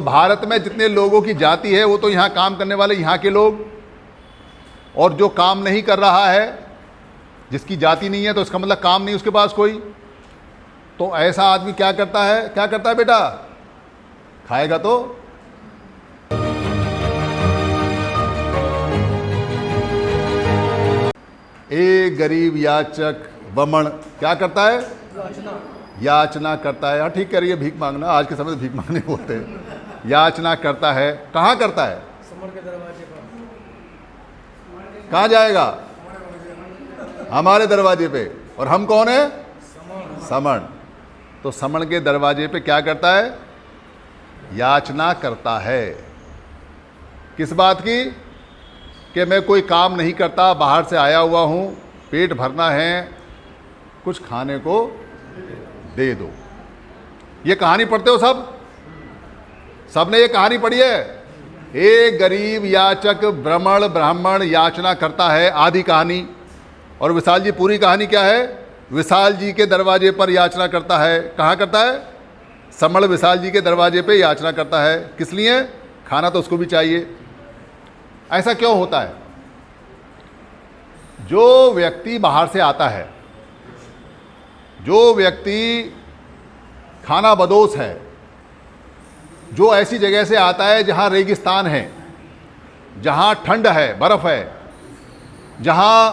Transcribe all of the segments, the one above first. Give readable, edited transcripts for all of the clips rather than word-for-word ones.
भारत में जितने लोगों की जाति है वो तो यहाँ काम करने वाले यहाँ के लोग, और जो काम नहीं कर रहा है, जिसकी जाति नहीं है तो इसका मतलब काम नहीं उसके पास कोई। तो ऐसा आदमी क्या करता है? क्या करता है बेटा? खाएगा तो। एक गरीब याचक बमण क्या करता है? याचना करता है। हाँ ठीक कह रही है, भीख मांगना। आज के समय में भीख मांगने बोलते हैं। याचना करता है। कहाँ करता है? समण के दरवाजे पर। कहाँ जाएगा? हमारे दरवाजे पे। और हम कौन है? समण। तो समण के दरवाजे पे क्या करता है? याचना करता है। किस बात की? कि मैं कोई काम नहीं करता, बाहर से आया हुआ हूँ, पेट भरना है, कुछ खाने को दे दो। ये कहानी पढ़ते हो सब? सबने ये कहानी पढ़ी है? एक गरीब याचक ब्राह्मण याचना करता है, आधी कहानी। और विशाल जी पूरी कहानी क्या है? विशाल जी के दरवाजे पर याचना करता है। कहाँ करता है? समण विशाल जी के दरवाजे पे याचना करता है। किस लिए? खाना तो उसको भी चाहिए। ऐसा क्यों होता है? जो व्यक्ति बाहर से आता है, जो व्यक्ति खाना बदोश है, जो ऐसी जगह से आता है जहां रेगिस्तान है, जहां ठंड है, बर्फ है, जहां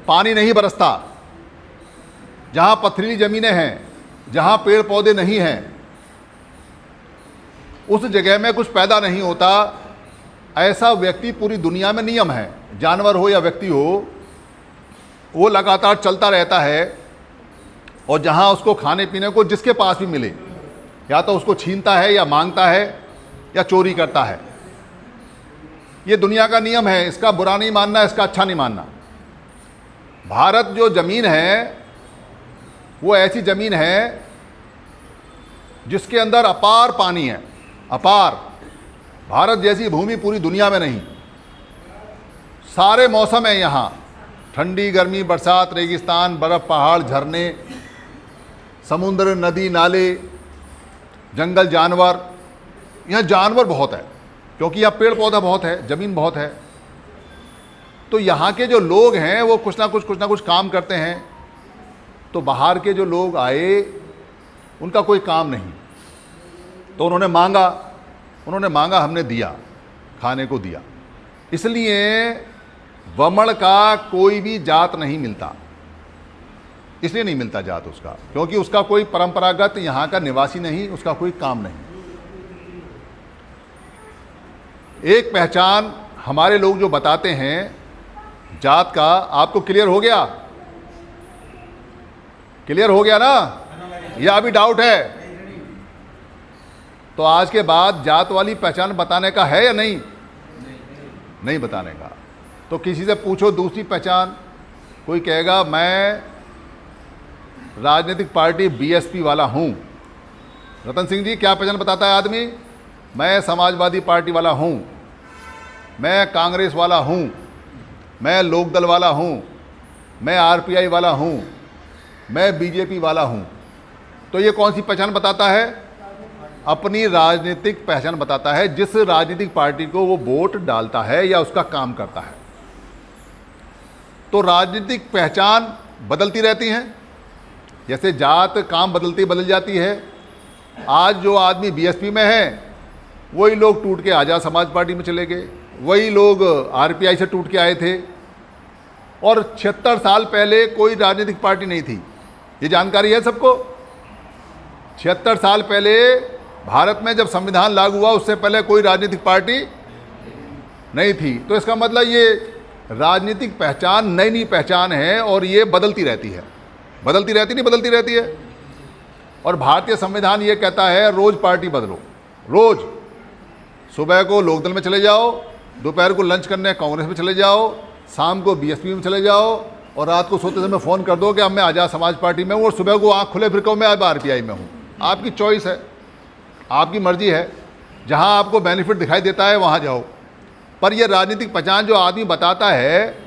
पानी नहीं बरसता, जहां पथरीली जमीनें हैं, जहां पेड़ पौधे नहीं हैं, उस जगह में कुछ पैदा नहीं होता, ऐसा व्यक्ति पूरी दुनिया में नियम है, जानवर हो या व्यक्ति हो, वो लगातार चलता रहता है। और जहाँ उसको खाने पीने को जिसके पास भी मिले, या तो उसको छीनता है, या मांगता है, या चोरी करता है। ये दुनिया का नियम है, इसका बुरा नहीं मानना, इसका अच्छा नहीं मानना। भारत जो ज़मीन है वो ऐसी ज़मीन है जिसके अंदर अपार पानी है, अपार। भारत जैसी भूमि पूरी दुनिया में नहीं। सारे मौसम है यहाँ, ठंडी, गर्मी, बरसात, रेगिस्तान, बर्फ़, पहाड़, झरने, समुद्र, नदी, नाले, जंगल, जानवर। यहाँ जानवर बहुत है क्योंकि यहाँ पेड़ पौधा बहुत है, ज़मीन बहुत है। तो यहाँ के जो लोग हैं वो कुछ ना कुछ काम करते हैं। तो बाहर के जो लोग आए उनका कोई काम नहीं, तो उन्होंने मांगा, हमने दिया, खाने को दिया। इसलिए वमण का कोई भी जात नहीं मिलता। इसलिए नहीं मिलता जात उसका, क्योंकि उसका कोई परंपरागत यहाँ का निवासी नहीं, उसका कोई काम नहीं। एक पहचान हमारे लोग जो बताते हैं जात का, आपको क्लियर हो गया? क्लियर हो गया ना? या अभी डाउट है? तो आज के बाद जात वाली पहचान बताने का है या नहीं? नहीं बताने का। तो किसी से पूछो दूसरी पहचान, कोई कहेगा मैं राजनीतिक पार्टी बीएसपी वाला हूँ। रतन सिंह जी क्या पहचान बताता है आदमी? मैं समाजवादी पार्टी वाला हूँ, मैं कांग्रेस वाला हूँ, मैं लोकदल वाला हूँ, मैं आरपीआई वाला हूँ, मैं बीजेपी वाला हूँ। तो ये कौन सी पहचान बताता है? अपनी राजनीतिक पहचान बताता है, जिस राजनीतिक पार्टी को वो वोट डालता है या उसका काम करता है। तो राजनीतिक पहचान बदलती रहती हैं, जैसे जात काम बदल जाती है। आज जो आदमी बीएसपी में है वही लोग टूट के आज़ाद समाज पार्टी में चले गए, वही लोग आरपीआई से टूट के आए थे। और 76 साल पहले कोई राजनीतिक पार्टी नहीं थी, ये जानकारी है सबको। 76 साल पहले भारत में जब संविधान लागू हुआ उससे पहले कोई राजनीतिक पार्टी नहीं थी। तो इसका मतलब ये राजनीतिक पहचान नई पहचान है और ये बदलती रहती है। बदलती रहती है। और भारतीय संविधान ये कहता है रोज़ पार्टी बदलो। रोज़ सुबह को लोकदल में चले जाओ, दोपहर को लंच करने कांग्रेस में चले जाओ, शाम को बीएसपी में चले जाओ, और रात को सोते समय फ़ोन कर दो कि अब मैं आज़ाद समाज पार्टी में हूँ, और सुबह को आँख खुले फिर कहो मैं अब आरपीआई में हूँ। आपकी चॉइस है, आपकी मर्जी है। जहाँ आपको बेनिफिट दिखाई देता है वहाँ जाओ। पर यह राजनीतिक पहचान जो आदमी बताता है,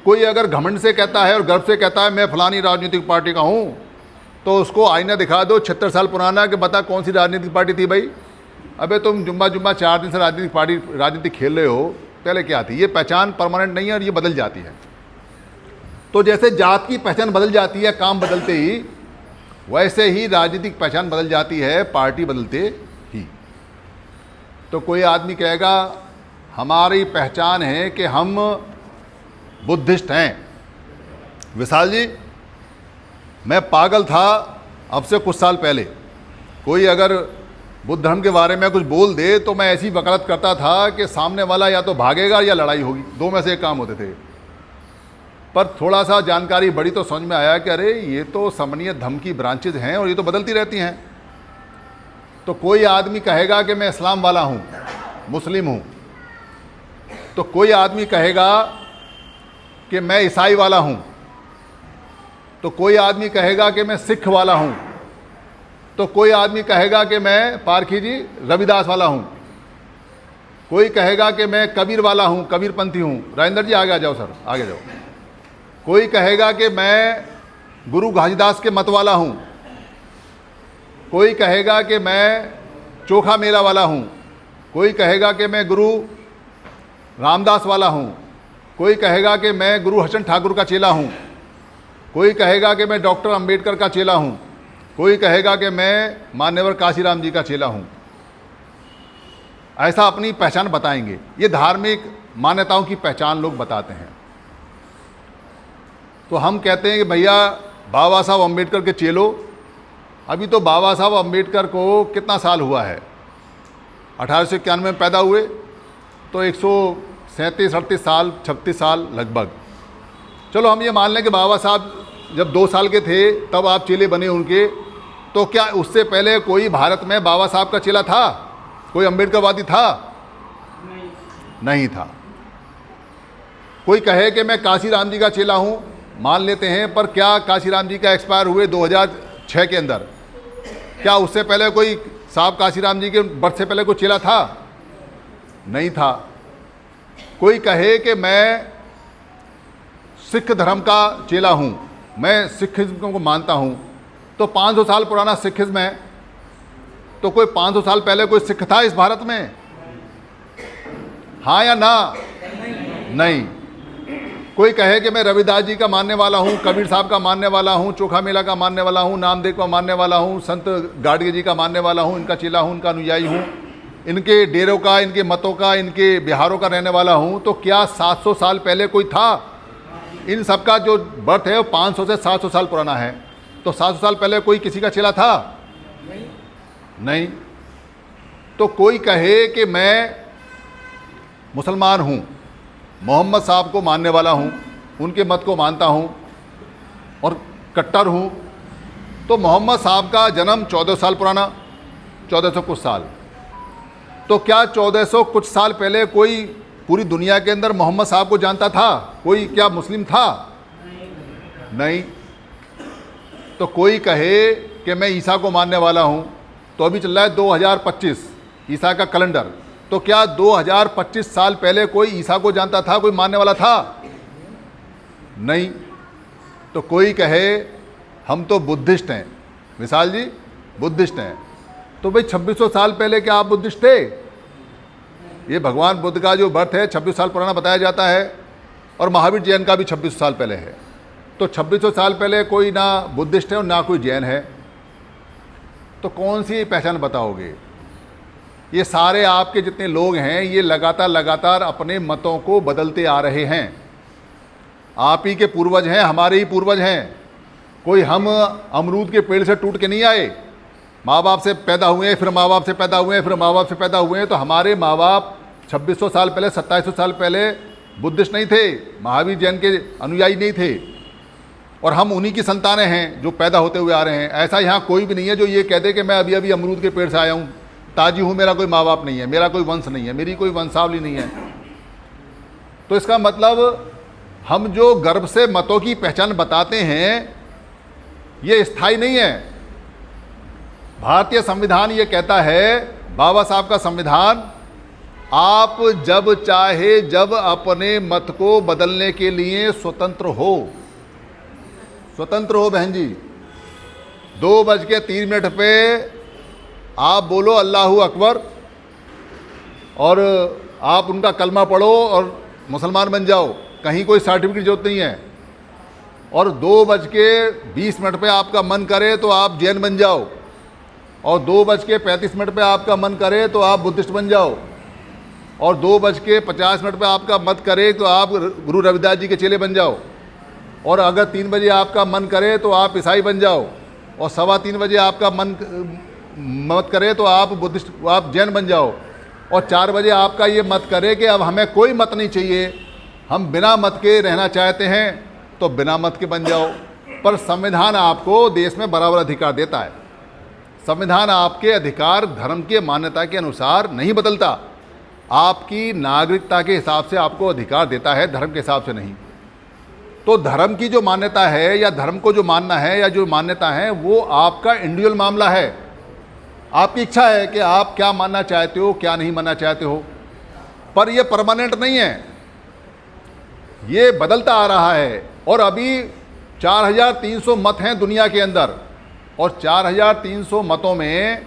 कोई अगर घमंड से कहता है और गर्व से कहता है मैं फलानी राजनीतिक पार्टी का हूँ, तो उसको आईना दिखा दो 76 साल पुराना कि बता कौन सी राजनीतिक पार्टी थी भाई। अबे तुम जुम्मा जुम्मा 4 दिन से राजनीति खेल रहे हो, पहले क्या थी? ये पहचान परमानेंट नहीं है और ये बदल जाती है। तो जैसे जात की पहचान बदल जाती है काम बदलते ही, वैसे ही राजनीतिक पहचान बदल जाती है पार्टी बदलते ही। तो कोई आदमी कहेगा हमारी पहचान है कि हम बुद्धिस्ट हैं। विशाल जी, मैं पागल था अब से कुछ साल पहले। कोई अगर बुद्ध धर्म के बारे में कुछ बोल दे तो मैं ऐसी वकालत करता था कि सामने वाला या तो भागेगा या लड़ाई होगी, दो में से एक काम होते थे। पर थोड़ा सा जानकारी बढ़ी तो समझ में आया कि अरे ये तो समन्वय धर्म की ब्रांचेज हैं और ये तो बदलती रहती हैं। तो कोई आदमी कहेगा कि मैं इस्लाम वाला हूँ, मुस्लिम हूँ, तो कोई आदमी कहेगा कि मैं ईसाई वाला हूँ, तो कोई आदमी कहेगा कि मैं सिख वाला हूँ, तो कोई आदमी कहेगा कि मैं पारखी जी रविदास वाला हूँ, कोई कहेगा कि मैं कबीर वाला हूँ, कबीरपंथी हूँ। राजेंद्र जी आगे आ जाओ सर, आगे जाओ। कोई कहेगा कि मैं गुरु घासीदास के मत वाला हूँ, कोई कहेगा कि मैं चोखा मेला वाला हूँ, कोई कहेगा कि मैं गुरु रामदास वाला हूँ, कोई कहेगा कि मैं गुरु हसन ठाकुर का चेला हूँ, कोई कहेगा कि मैं डॉक्टर अंबेडकर का चेला हूँ, कोई कहेगा कि मैं मान्यवर काशीराम जी का चेला हूँ। ऐसा अपनी पहचान बताएंगे। ये धार्मिक मान्यताओं की पहचान लोग बताते हैं। तो हम कहते हैं कि भैया बाबा साहब अंबेडकर के चेलो। अभी तो बाबा साहब अंबेडकर को कितना साल हुआ है? 1891 में पैदा हुए, तो 137-38 साल, 36 साल लगभग। चलो हम ये मान लें कि बाबा साहब जब 2 साल के थे तब आप चेले बने उनके, तो क्या उससे पहले कोई भारत में बाबा साहब का चेला था? कोई अंबेडकरवादी था? नहीं था। कोई कहे कि मैं काशीराम जी का चेला हूँ, मान लेते हैं, पर क्या काशीराम जी का एक्सपायर हुए 2006 के अंदर? क्या उससे पहले कोई साहब काशीराम जी के बर्थ से पहले कोई चेला था? नहीं था। कोई कहे कि मैं सिख धर्म का चेला हूँ, मैं सिखिज्म को मानता हूँ, तो 500 साल पुराना सिखिज्म है, तो कोई 500 साल पहले कोई सिख था इस भारत में? हाँ या ना? नहीं। कोई कहे कि मैं रविदास जी का मानने वाला हूँ, कबीर साहब का मानने वाला हूँ, चोखा मेला का मानने वाला हूँ, नामदेव का मानने वाला हूँ, संत गाडगे जी का मानने वाला हूँ, इनका चेला हूँ, इनका अनुयायी हूँ, इनके डेरों का, इनके मतों का, इनके बिहारों का रहने वाला हूँ, तो क्या 700 साल पहले कोई था? इन सब का जो बर्थ है वो 500 से 700 साल पुराना है। तो 700 साल पहले कोई किसी का चेला था? नहीं। तो कोई कहे कि मैं मुसलमान हूँ, मोहम्मद साहब को मानने वाला हूँ, उनके मत को मानता हूँ और कट्टर हूँ, तो मोहम्मद साहब का जन्म 1400 साल पुराना, 1400 कुछ साल। तो क्या 1400 कुछ साल पहले कोई पूरी दुनिया के अंदर मोहम्मद साहब को जानता था? कोई क्या मुस्लिम था? नहीं। तो कोई कहे कि मैं ईसा को मानने वाला हूँ, तो अभी चल रहा है 2025 ईसा का कैलेंडर, तो क्या 2025 साल पहले कोई ईसा को जानता था, कोई मानने वाला था? नहीं। तो कोई कहे हम तो बुद्धिस्ट हैं, विशाल जी बुद्धिस्ट हैं, तो भाई 2600 साल पहले क्या आप बुद्धिस्ट थे? ये भगवान बुद्ध का जो बर्थ है 26 साल पुराना बताया जाता है, और महावीर जैन का भी 2600 साल पहले है। तो 2600 साल पहले कोई ना बुद्धिस्ट है और ना कोई जैन है, तो कौन सी पहचान बताओगे? ये सारे आपके जितने लोग हैं ये लगातार अपने मतों को बदलते आ रहे हैं। आप ही के पूर्वज हैं, हमारे ही पूर्वज हैं। कोई हम अमरूद के पेड़ से टूट के नहीं आए, माँ बाप से पैदा हुए हैं, फिर माँ बाप से पैदा हुए हैं, फिर माँ बाप से पैदा हुए हैं। तो हमारे माँ बाप 2600 साल पहले, 2700 साल पहले बुद्धिस्ट नहीं थे, महावीर जैन के अनुयायी नहीं थे, और हम उन्हीं की संतानें हैं जो पैदा होते हुए आ रहे हैं। ऐसा यहाँ कोई भी नहीं है जो ये कह दे कि मैं अभी अभी अमरूद के पेड़ से आया हूँ, ताजी हूँ, मेरा कोई माँ बाप नहीं है, मेरा कोई वंश नहीं है, मेरी कोई वंशावली नहीं है। तो इसका मतलब हम जो गर्व से मतों की पहचान बताते हैं ये स्थायी नहीं है। भारतीय संविधान ये कहता है, बाबा साहब का संविधान, आप जब चाहे जब अपने मत को बदलने के लिए स्वतंत्र हो। स्वतंत्र हो बहन जी। 2:03 पे आप बोलो अल्लाहू अकबर, और आप उनका कलमा पढ़ो और मुसलमान बन जाओ, कहीं कोई सर्टिफिकेट की जरूरत नहीं है। और 2:20 पे आपका मन करे तो आप जैन बन जाओ, और 2:35 पे आपका मन करे तो आप बुद्धिस्ट बन जाओ, और 2:50 पे आपका मन करे तो आप गुरु रविदास जी के चेले बन जाओ, और अगर 3 बजे आपका मन करे तो आप ईसाई बन जाओ, और 3:15 बजे आपका मत करे तो आप बुद्धिस्ट, आप जैन बन जाओ, और 4 बजे आपका ये मत करे कि अब हमें कोई मत नहीं चाहिए, हम बिना मत के रहना चाहते हैं, तो बिना मत के बन जाओ। पर संविधान आपको देश में बराबर अधिकार देता है। संविधान आपके अधिकार धर्म के मान्यता के अनुसार नहीं बदलता, आपकी नागरिकता के हिसाब से आपको अधिकार देता है, धर्म के हिसाब से नहीं। तो धर्म की जो मान्यता है या धर्म को जो मानना है या जो मान्यता है वो आपका इंडिविजुअल मामला है। आपकी इच्छा है कि आप क्या मानना चाहते हो, क्या नहीं मानना चाहते हो, पर यह परमानेंट नहीं है, ये बदलता आ रहा है। और अभी 4300 मत हैं दुनिया के अंदर, और 4300 मतों में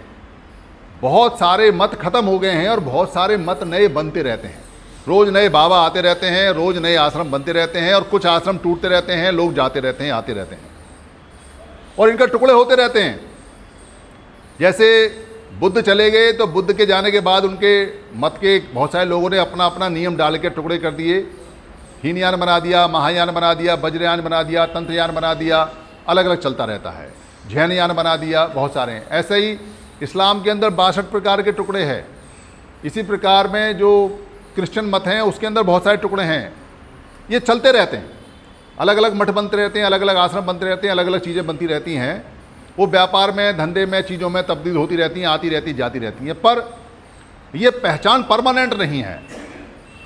बहुत सारे मत खत्म हो गए हैं और बहुत सारे मत नए बनते रहते हैं। रोज़ नए बाबा आते रहते हैं, रोज़ नए आश्रम बनते रहते हैं, और कुछ आश्रम टूटते रहते हैं, लोग जाते रहते हैं, आते रहते हैं, और इनके टुकड़े होते रहते हैं। जैसे बुद्ध चले गए तो बुद्ध के जाने के बाद उनके मत के बहुत सारे लोगों ने अपना अपना नियम डाल के टुकड़े कर दिए, हीनयान बना दिया, महायान बना दिया, वज्रयान बना दिया, तंत्रयान बना दिया, अलग अलग चलता रहता है, जैनयान बना दिया, बहुत सारे हैं। ऐसे ही इस्लाम के अंदर 62 प्रकार के टुकड़े हैं। इसी प्रकार में जो क्रिश्चियन मत हैं उसके अंदर बहुत सारे टुकड़े हैं। ये चलते रहते हैं, अलग अलग मठ बनते रहते हैं, अलग अलग आश्रम बनते रहते हैं, अलग अलग चीज़ें बनती रहती हैं। वो व्यापार में, धंधे में, चीज़ों में तब्दील होती रहती हैं, आती रहती, जाती रहती हैं, पर ये पहचान परमानेंट नहीं है।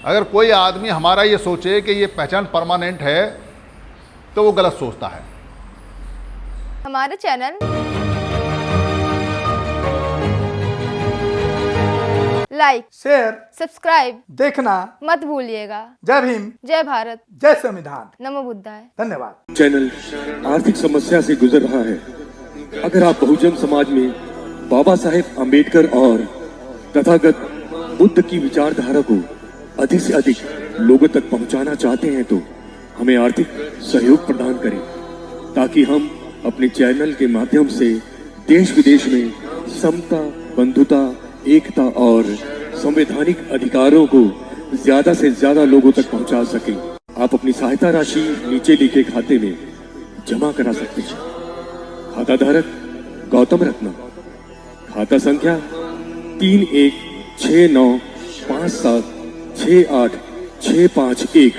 अगर कोई आदमी हमारा ये सोचे कि ये पहचान परमानेंट है तो वो गलत सोचता है। हमारे चैनल लाइक, शेयर, सब्सक्राइब देखना मत भूलिएगा। जय भीम, जय भारत, जय संविधान, नमो बुद्धाय। धन्यवाद। चैनल आर्थिक समस्या से गुजर रहा है। अगर आप बहुजन समाज में बाबा साहेब आम्बेडकर और तथागत बुद्ध की विचारधारा को अधिक से अधिक लोगों तक पहुंचाना चाहते हैं तो हमें आर्थिक सहयोग प्रदान करें, ताकि हम अपने चैनल के माध्यम से देश विदेश में समता, बंधुता, एकता और संवैधानिक अधिकारों को ज्यादा से ज्यादा लोगों तक पहुंचा सकें। आप अपनी सहायता राशि नीचे लिखे खाते में जमा करा सकते हैं। खाता धारक गौतम रत्न, खाता संख्या 3169576865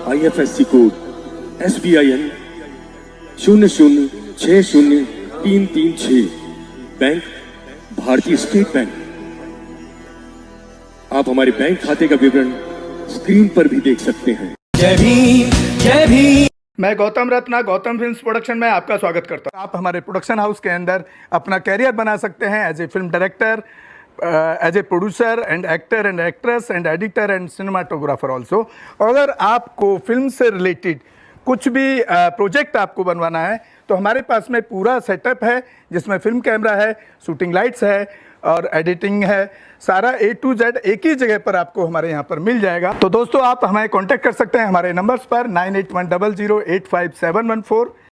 IFSC कोड SBIN 0060336, बैंक भारतीय स्टेट बैंक। आप हमारे बैंक खाते का विवरण स्क्रीन पर भी देख सकते हैं। जय भीम, जय भीम। मैं गौतम रत्ना, गौतम फिल्म्स प्रोडक्शन में आपका स्वागत करता हूं। आप हमारे प्रोडक्शन हाउस के अंदर अपना कैरियर बना सकते हैं as a film director, as a producer and actor and actress and editor and cinematographer also. अगर आपको फिल्म से रिलेटेड कुछ भी प्रोजेक्ट आपको बनवाना है तो हमारे पास में पूरा सेटअप है, जिसमें फिल्म कैमरा है, शूटिंग लाइट्स है और एडिटिंग है। सारा A to Z एक ही जगह पर आपको हमारे यहाँ पर मिल जाएगा। तो दोस्तों, आप हमें कांटेक्ट कर सकते हैं हमारे नंबर्स पर 9810085714।